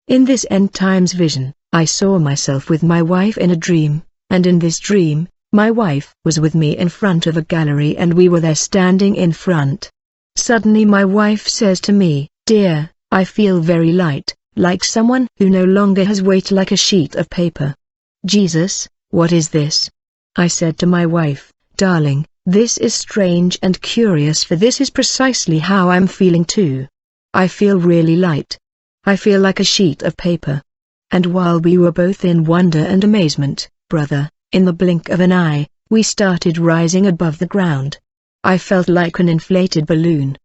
In this end times vision, I saw myself with my wife in a dream, and in this dream, my wife was with me in front of a gallery and we were there standing in front. Suddenly my wife says to me, "Dear, I feel very light, like someone who no longer has weight, like a sheet of paper." Jesus, what is this? I said to my wife, "Darling, this is strange and curious, for this is precisely how I'm feeling too. I feel really light. I feel like a sheet of paper." And while we were both in wonder and amazement, brother, in the blink of an eye, we started rising above the ground. I felt like an inflated balloon.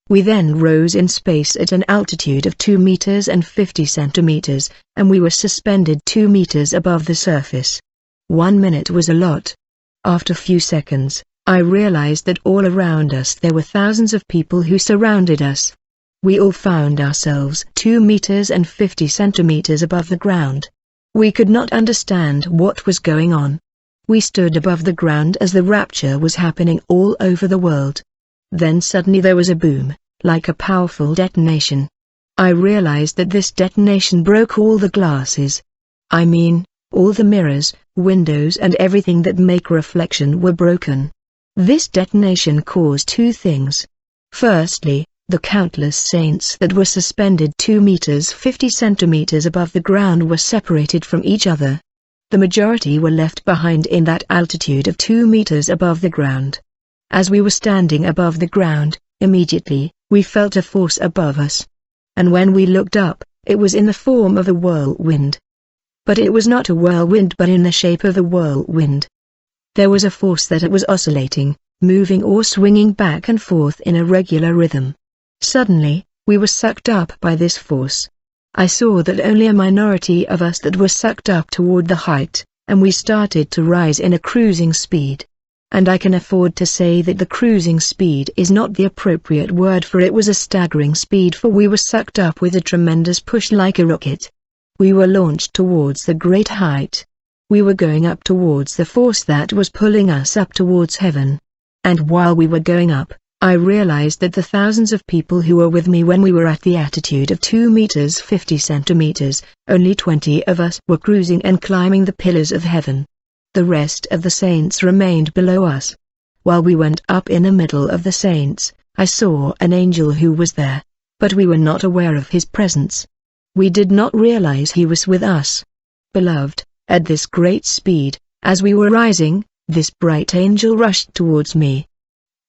We then rose in space at an altitude of 2 meters and 50 centimeters, and we were suspended 2 meters above the surface. 1 minute was a lot. After few seconds, I realized that all around us there were thousands of people who surrounded us. We all found ourselves 2 meters and 50 centimeters above the ground. We could not understand what was going on. We stood above the ground as the rapture was happening all over the world. Then suddenly there was a boom, like a powerful detonation. I realized that this detonation broke all the glasses. I mean, all the mirrors, windows and everything that make reflection were broken. This detonation caused two things. Firstly, the countless saints that were suspended 2 meters 50 centimeters above the ground were separated from each other. The majority were left behind in that altitude of 2 meters above the ground. As we were standing above the ground, immediately, we felt a force above us. And when we looked up, it was in the form of a whirlwind. But it was not a whirlwind but in the shape of a whirlwind. There was a force that it was oscillating, moving or swinging back and forth in a regular rhythm. Suddenly, we were sucked up by this force. I saw that only a minority of us that were sucked up toward the height, and we started to rise in a cruising speed. And I can afford to say that the cruising speed is not the appropriate word, for it was a staggering speed, for we were sucked up with a tremendous push like a rocket. We were launched towards the great height. We were going up towards the force that was pulling us up towards heaven. And while we were going up, I realized that the thousands of people who were with me when we were at the attitude of 2 meters 50 centimeters, only 20 of us were cruising and climbing the pillars of heaven. The rest of the saints remained below us. While we went up in the middle of the saints, I saw an angel who was there, but we were not aware of his presence. We did not realize he was with us. Beloved, at this great speed, as we were rising, this bright angel rushed towards me.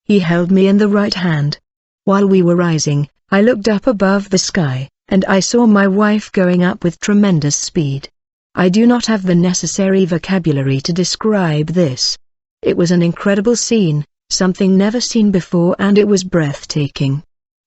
He held me in the right hand. While we were rising, I looked up above the sky, and I saw my wife going up with tremendous speed. I do not have the necessary vocabulary to describe this. It was an incredible scene, something never seen before, and it was breathtaking.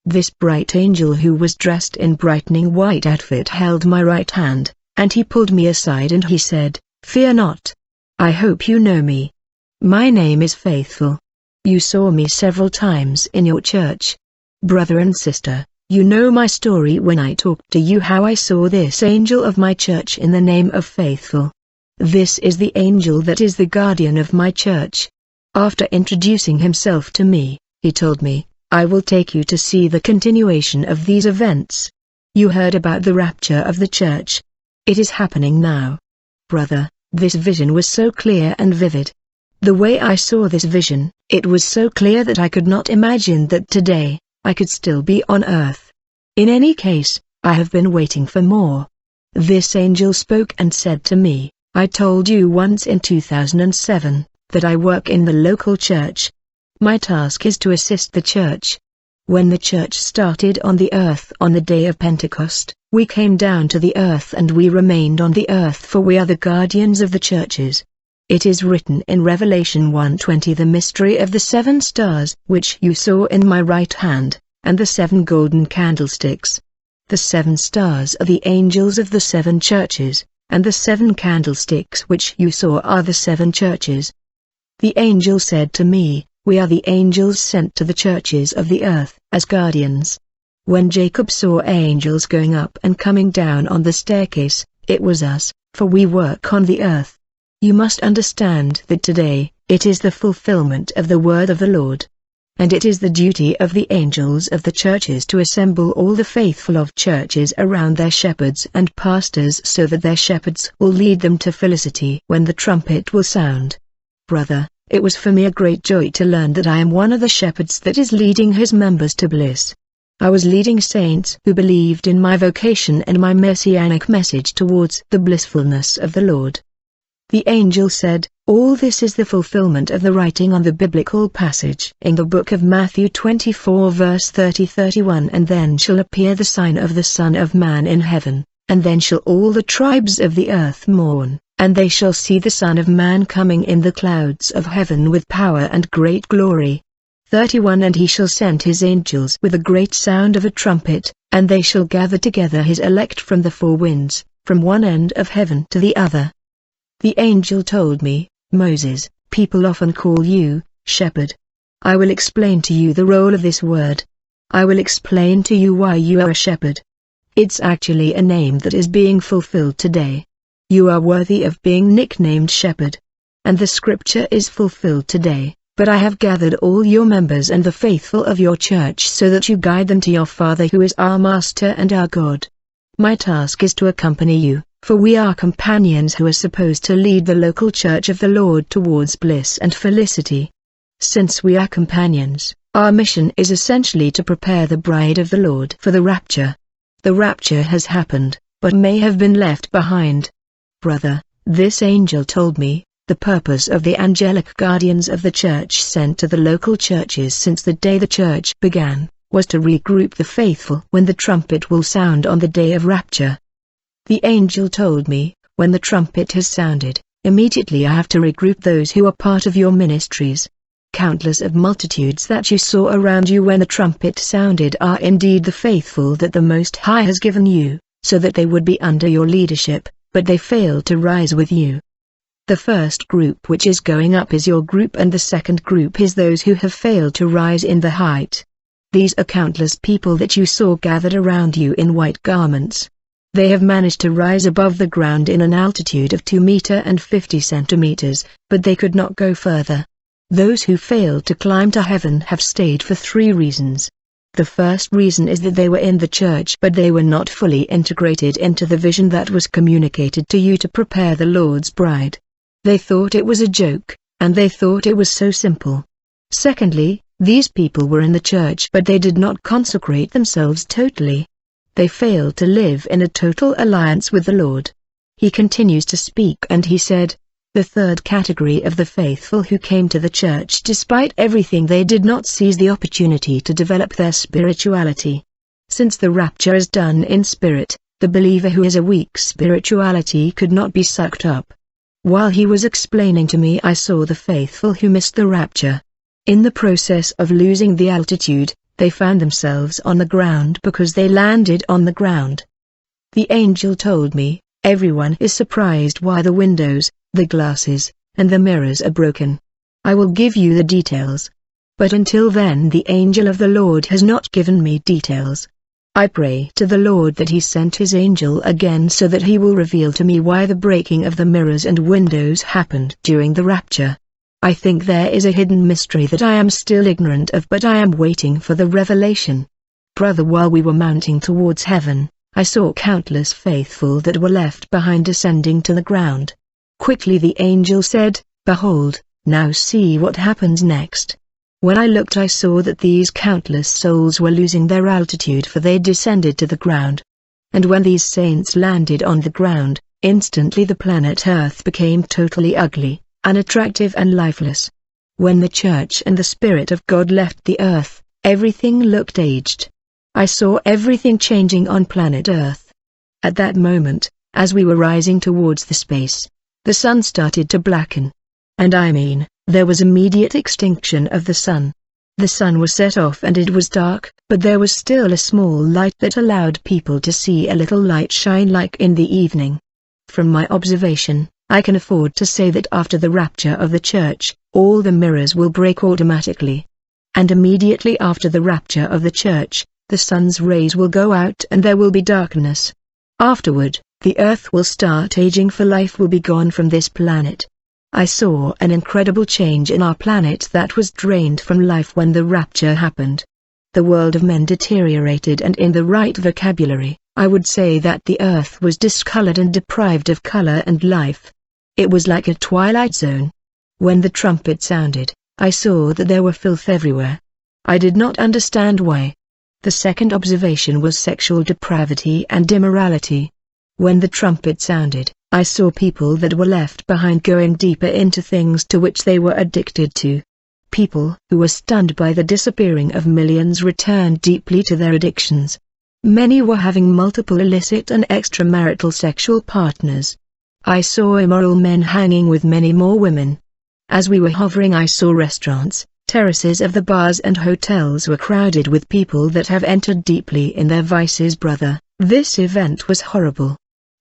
This bright angel who was dressed in brightening white outfit held my right hand, and he pulled me aside and he said, "Fear not. I hope you know me. My name is Faithful. You saw me several times in your church. Brother and sister, you know my story when I talked to you how I saw this angel of my church in the name of Faithful. This is the angel that is the guardian of my church." After introducing himself to me, he told me, "I will take you to see the continuation of these events. You heard about the rapture of the church. It is happening now." Brother, this vision was so clear and vivid. The way I saw this vision, it was so clear that I could not imagine that today, I could still be on earth. In any case, I have been waiting for more. This angel spoke and said to me, "I told you once in 2007, that I work in the local church. My task is to assist the church. When the church started on the earth on the day of Pentecost, we came down to the earth and we remained on the earth, for we are the guardians of the churches. It is written in Revelation 1:20, the mystery of the 7 stars which you saw in my right hand, and the 7 golden candlesticks. The 7 stars are the angels of the 7 churches, and the 7 candlesticks which you saw are the 7 churches." The angel said to me, "We are the angels sent to the churches of the earth, as guardians." When Jacob saw angels going up and coming down on the staircase, it was us, for we work on the earth. You must understand that today, it is the fulfillment of the word of the Lord. and it is the duty of the angels of the churches to assemble all the faithful of churches around their shepherds and pastors so that their shepherds will lead them to felicity when the trumpet will sound. Brother, it was for me a great joy to learn that I am one of the shepherds that is leading his members to bliss. I was leading saints who believed in my vocation and my messianic message towards the blissfulness of the Lord. The angel said, "All this is the fulfillment of the writing on the biblical passage in the book of Matthew 24 verse 30-31. And then shall appear the sign of the Son of Man in heaven, and then shall all the tribes of the earth mourn, and they shall see the Son of Man coming in the clouds of heaven with power and great glory." 31 And he shall send his angels with a great sound of a trumpet, and they shall gather together his elect from the four winds, from one end of heaven to the other. The angel told me, "Moses, people often call you, shepherd. I will explain to you the role of this word. I will explain to you why you are a shepherd. It's actually a name that is being fulfilled today. You are worthy of being nicknamed shepherd. And the scripture is fulfilled today. But I have gathered all your members and the faithful of your church so that you guide them to your Father who is our Master and our God. My task is to accompany you, for we are companions who are supposed to lead the local church of the Lord towards bliss and felicity. Since we are companions, our mission is essentially to prepare the bride of the Lord for the rapture. The rapture has happened, but may have been left behind. Brother, this angel told me, the purpose of the angelic guardians of the church sent to the local churches since the day the church began, was to regroup the faithful when the trumpet will sound on the day of rapture. The angel told me, when the trumpet has sounded, immediately I have to regroup those who are part of your ministries. Countless of multitudes that you saw around you when the trumpet sounded are indeed the faithful that the Most High has given you, so that they would be under your leadership, but they failed to rise with you. The first group which is going up is your group, and the second group is those who have failed to rise in the height. These are countless people that you saw gathered around you in white garments. They have managed to rise above the ground in an altitude of 2 meters and 50 centimeters, but they could not go further. Those who failed to climb to heaven have stayed for 3 reasons. The first reason is that they were in the church but they were not fully integrated into the vision that was communicated to you to prepare the Lord's bride. They thought it was a joke, and they thought it was so simple. Secondly, these people were in the church but they did not consecrate themselves totally. They failed to live in a total alliance with the Lord. He continues to speak and he said, the third category of the faithful who came to the church despite everything, they did not seize the opportunity to develop their spirituality. Since the rapture is done in spirit, the believer who has a weak spirituality could not be sucked up. While he was explaining to me, I saw the faithful who missed the rapture. In the process of losing the altitude, they found themselves on the ground because they landed on the ground. The angel told me, everyone is surprised why the windows, the glasses, and the mirrors are broken. I will give you the details. But until then the angel of the Lord has not given me details. I pray to the Lord that he sent his angel again so that he will reveal to me why the breaking of the mirrors and windows happened during the rapture. I think there is a hidden mystery that I am still ignorant of, but I am waiting for the revelation. Brother, while we were mounting towards heaven, I saw countless faithful that were left behind descending to the ground. Quickly the angel said, behold, now see what happens next. When I looked I saw that these countless souls were losing their altitude, for they descended to the ground. And when these saints landed on the ground, instantly the planet Earth became totally ugly, unattractive and lifeless. When the church and the Spirit of God left the earth, everything looked aged. I saw everything changing on planet Earth. At that moment, as we were rising towards the space, the sun started to blacken. And I mean, there was immediate extinction of the sun. The sun was set off and it was dark, but there was still a small light that allowed people to see a little light shine like in the evening. From my observation, I can afford to say that after the rapture of the church, all the mirrors will break automatically. And immediately after the rapture of the church, the sun's rays will go out and there will be darkness. Afterward, the earth will start aging, for life will be gone from this planet. I saw an incredible change in our planet that was drained from life when the rapture happened. The world of men deteriorated, and in the right vocabulary, I would say that the earth was discolored and deprived of color and life. It was like a twilight zone. When the trumpet sounded, I saw that there were filth everywhere. I did not understand why. The second observation was sexual depravity and immorality. When the trumpet sounded, I saw people that were left behind going deeper into things to which they were addicted to. People who were stunned by the disappearing of millions returned deeply to their addictions. Many were having multiple illicit and extramarital sexual partners. I saw immoral men hanging with many more women. As we were hovering, I saw restaurants, terraces of the bars and hotels were crowded with people that have entered deeply in their vices. Brother, this event was horrible.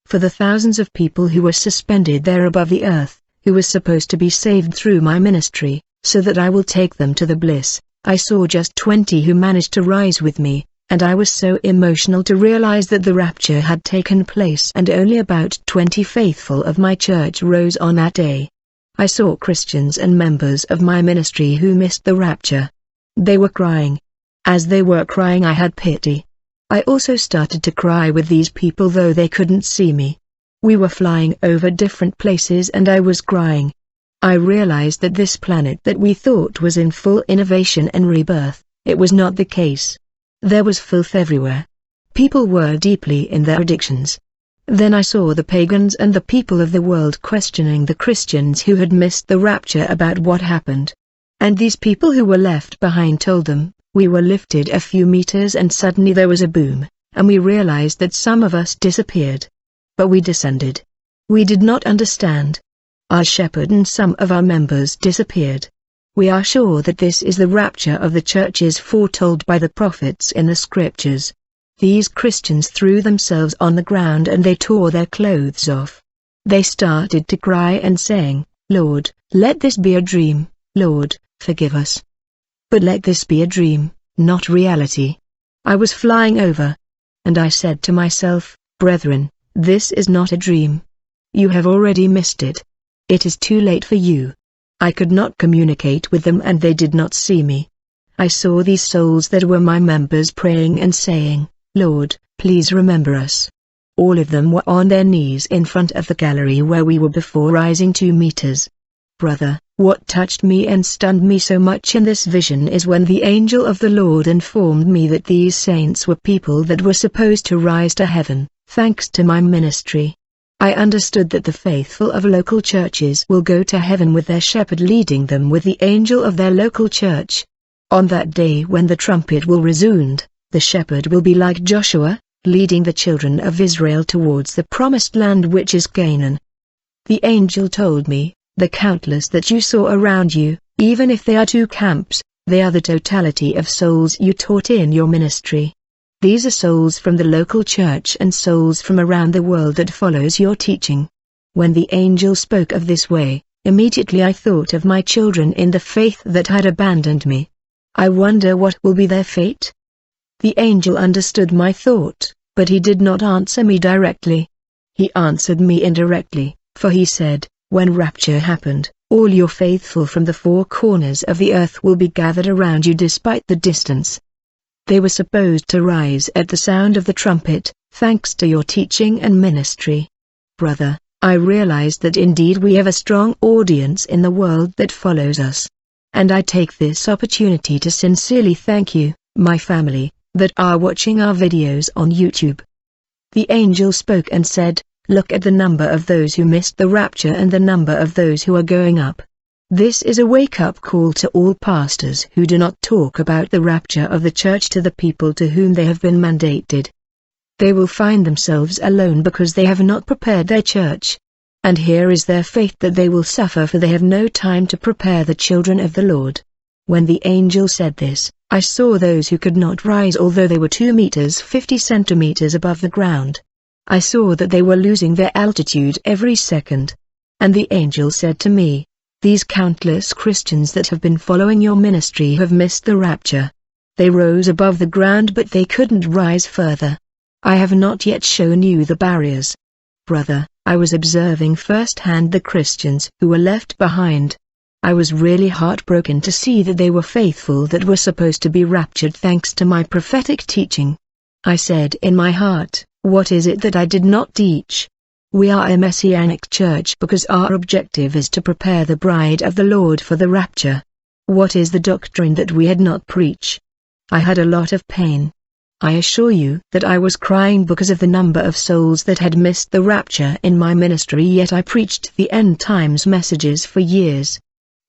For the thousands of people who were suspended there above the earth, who were supposed to be saved through my ministry, so that I will take them to the bliss, I saw just 20 who managed to rise with me, and I was so emotional to realize that the rapture had taken place and only about 20 faithful of my church rose on that day. I saw Christians and members of my ministry who missed the rapture. They were crying. As they were crying, I had pity. I also started to cry with these people, though they couldn't see me. We were flying over different places and I was crying. I realized that this planet that we thought was in full innovation and rebirth, it was not the case. There was filth everywhere. People were deeply in their addictions. Then I saw the pagans and the people of the world questioning the Christians who had missed the rapture about what happened. And these people who were left behind told them, we were lifted a few meters and suddenly there was a boom, and we realized that some of us disappeared. But we descended. We did not understand. Our shepherd and some of our members disappeared. We are sure that this is the rapture of the churches foretold by the prophets in the scriptures. These Christians threw themselves on the ground and they tore their clothes off. They started to cry and saying, Lord, let this be a dream, Lord, forgive us. But let this be a dream, not reality. I was flying over. And I said to myself, brethren, this is not a dream. You have already missed it. It is too late for you. I could not communicate with them and they did not see me. I saw these souls that were my members praying and saying, Lord, please remember us. All of them were on their knees in front of the gallery where we were before rising 2 meters. Brother, what touched me and stunned me so much in this vision is when the angel of the Lord informed me that these saints were people that were supposed to rise to heaven, thanks to my ministry. I understood that the faithful of local churches will go to heaven with their shepherd leading them with the angel of their local church. On that day when the trumpet will resound, the shepherd will be like Joshua, leading the children of Israel towards the promised land which is Canaan. The angel told me, the countless that you saw around you, even if they are 2 camps, they are the totality of souls you taught in your ministry. These are souls from the local church and souls from around the world that follows your teaching. When the angel spoke of this way, immediately I thought of my children in the faith that had abandoned me. I wonder what will be their fate? The angel understood my thought, but he did not answer me directly. He answered me indirectly, for he said, when rapture happened, all your faithful from the 4 corners of the earth will be gathered around you despite the distance. They were supposed to rise at the sound of the trumpet, thanks to your teaching and ministry. Brother, I realized that indeed we have a strong audience in the world that follows us. And I take this opportunity to sincerely thank you, my family, that are watching our videos on YouTube. The angel spoke and said, look at the number of those who missed the rapture and the number of those who are going up. This is a wake-up call to all pastors who do not talk about the rapture of the church to the people to whom they have been mandated. They will find themselves alone because they have not prepared their church. And here is their fate that they will suffer, for they have no time to prepare the children of the Lord. When the angel said this, I saw those who could not rise although they were 2 meters 50 centimeters above the ground. I saw that they were losing their altitude every second. And the angel said to me, these countless Christians that have been following your ministry have missed the rapture. They rose above the ground but they couldn't rise further. I have not yet shown you the barriers. Brother, I was observing firsthand the Christians who were left behind. I was really heartbroken to see that they were faithful that were supposed to be raptured thanks to my prophetic teaching. I said in my heart, what is it that I did not teach? We are a messianic church because our objective is to prepare the bride of the Lord for the rapture. What is the doctrine that we had not preached? I had a lot of pain. I assure you that I was crying because of the number of souls that had missed the rapture in my ministry, yet I preached the end times messages for years.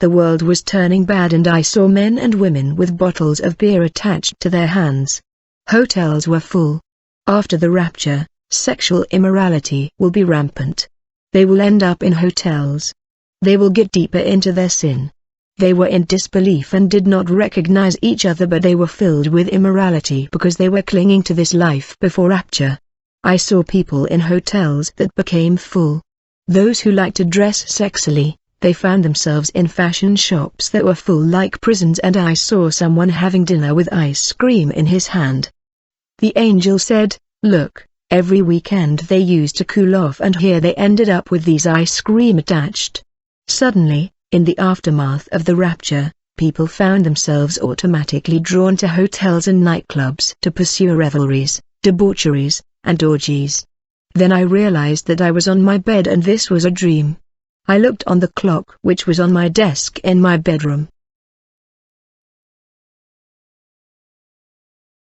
The world was turning bad and I saw men and women with bottles of beer attached to their hands. Hotels were full. After the rapture, sexual immorality will be rampant. They will end up in hotels. They will get deeper into their sin. They were in disbelief and did not recognize each other, but they were filled with immorality because they were clinging to this life before rapture. I saw people in hotels that became full. Those who like to dress sexily, they found themselves in fashion shops that were full like prisons, and I saw someone having dinner with ice cream in his hand. The angel said, "Look, every weekend they used to cool off and here they ended up with these ice cream attached." Suddenly, in the aftermath of the rapture, people found themselves automatically drawn to hotels and nightclubs to pursue revelries, debaucheries, and orgies. Then I realized that I was on my bed and this was a dream. I looked on the clock which was on my desk in my bedroom.